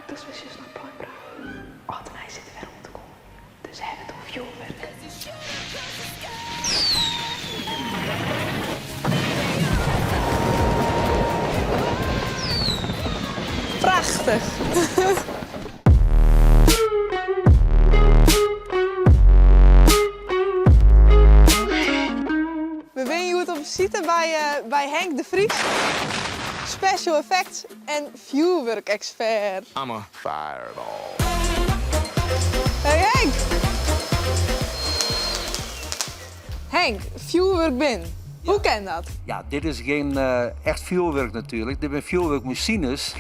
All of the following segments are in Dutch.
dus we zus naar Pluim praten. Ad en hij zitten weer om te komen. Dus we hebben het over vuurwerk. Prachtig! We zijn hier op visite bij Henk de Vries. Special effects en vuurwerk-expert. I'm a fireball. Hey Henk! Henk, vuurwerk bin. Hoe ken dat? Ja, dit is geen echt vuurwerk natuurlijk. Dit zijn vuurwerkmachines.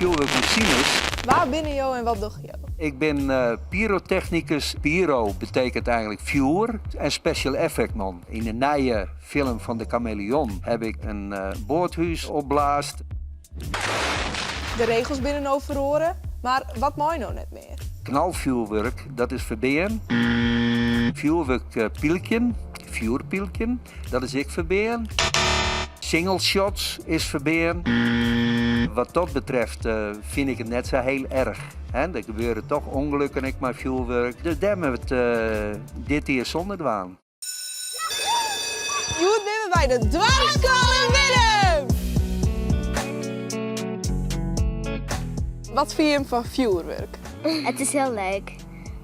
Waar binnen jou en wat doe je? Ik ben pyrotechnicus. Pyro betekent eigenlijk vuur en special effect man. In de nieuwe film van de Chameleon heb ik een boordhuis opblaast. De regels binnen overhoren, maar wat mooi nou net meer? Knalvuurwerk, dat is verbeen. Vuurpielken, dat is ik verbeen. Single shots is verbeen. Wat dat betreft vind ik het net zo heel erg. Hè? Er gebeuren toch ongelukken ik met vuurwerk. Dus daar hebben we het dit hier zonder dwaan. Je moet binnen bij de dwarskallen Willem! Wat vind je van vuurwerk? Het is heel leuk,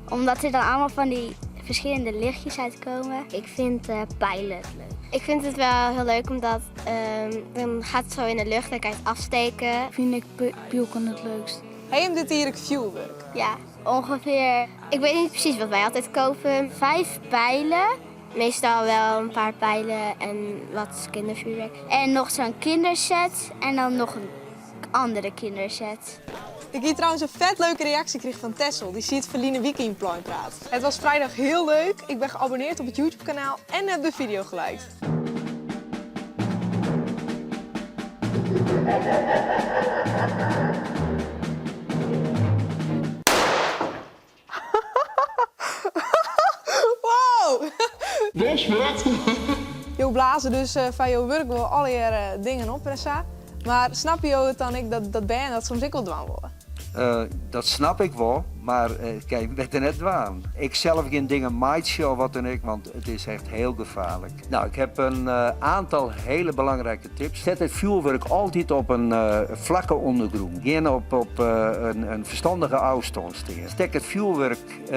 omdat er dan allemaal van die verschillende lichtjes uitkomen. Ik vind pijlen het leuk. Ik vind het wel heel leuk, omdat dan gaat het zo in de lucht, dan kan je het afsteken. Vind ik pielken het leukst. Hij heeft dit hier vuurwerk. Ja, ongeveer, ik weet niet precies wat wij altijd kopen. 5 pijlen, meestal wel een paar pijlen en wat kindervuurwerk. En nog zo'n kinderset en dan nog een andere kinderset. Ik heb trouwens een vet leuke reactie gekregen van Tessel. Die ziet Verline Wieke in Pluim praat. Het was vrijdag heel leuk. Ik ben geabonneerd op het YouTube kanaal en heb de video geliked. Wow! Je blazen dus van je werk wel al je dingen op en zo. Maar snap je het dan ik dat ben dat soms ik wel dwaan worden? Dat snap ik wel, maar kijk, ik ben er net dwaan. Ik zelf geen dingen maaitshow wat dan ik, want het is echt heel gevaarlijk. Nou, ik heb een aantal hele belangrijke tips. Zet het vuurwerk altijd op een vlakke ondergrond. Geen op een verstandige afstand staan. Stek het vuurwerk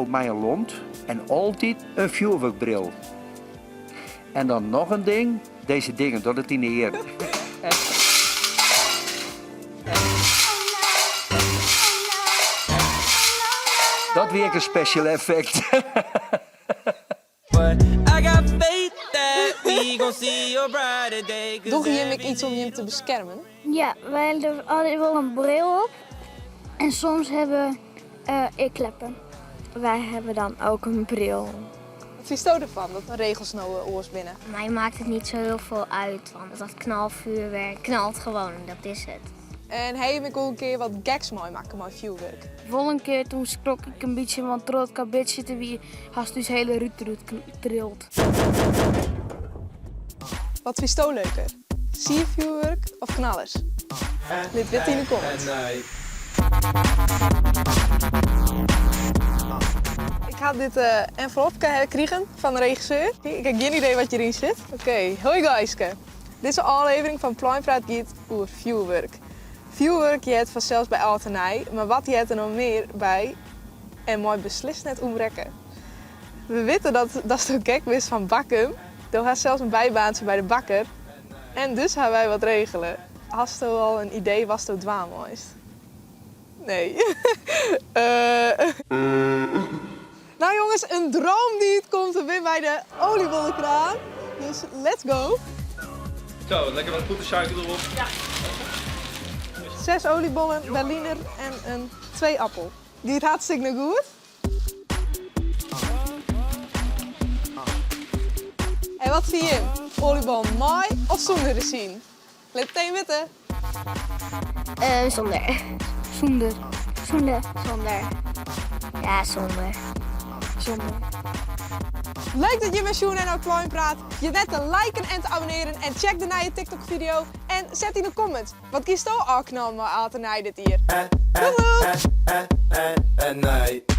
met een lont en altijd een vuurwerkbril. En dan nog een ding, deze dingen, dat het in de eer. Dat weer een special effect. Doe je hem iets om je te beschermen? Ja, wij hebben altijd wel een bril op. En soms hebben we kleppen. Wij hebben dan ook een bril. Wat vind je ervan, dat de regels nou oors binnen? Mij maakt het niet zo heel veel uit, want dat knalvuurwerk knalt gewoon en dat is het. En hij heb ik ook een keer wat gags mooi maken met vuurwerk. Volgende keer toen schrok ik een beetje, want door het kabit zitten wie haast dus hele ruut trilt. Wat vind je leuker? Siervuurwerk of knallers? Dit weet in de comments. Ik ga dit envelopje gekregen van de regisseur. Ik heb geen idee wat hierin zit. Oké, hoi guyske. Deze aflevering van Pluim praat gaat over vuurwerk. Vuurwerk je het vanzelfs bij Alternij, maar wat je het er nog meer bij en mooi beslist net omrekken. We weten dat het zo gek is van bakken. Er gaat zelfs een bijbaantje bij de bakker. En dus gaan wij wat regelen. Hast je al een idee was het dwaan mooist? Nee. Nou jongens, een droom die het komt er weer bij de oliebollenkraan. Dus let's go. Zo, lekker wat goede suiker erop. Ja. 6 oliebollen, Berliner en 2 appel. Die het hartstikke goed. En wat vind je? Oliebol mooi of zonder de zien? Let meteen weten. Zonder. Zonder. Zonder. Zonder. Ja, zonder. Zonder. Leuk dat je met Sjoen en Pluim praat. Je net te liken en te abonneren en check de nieuwe TikTok video. En En zet in de comments, wat kiest al Aknam aan dit hier? Doei! At night.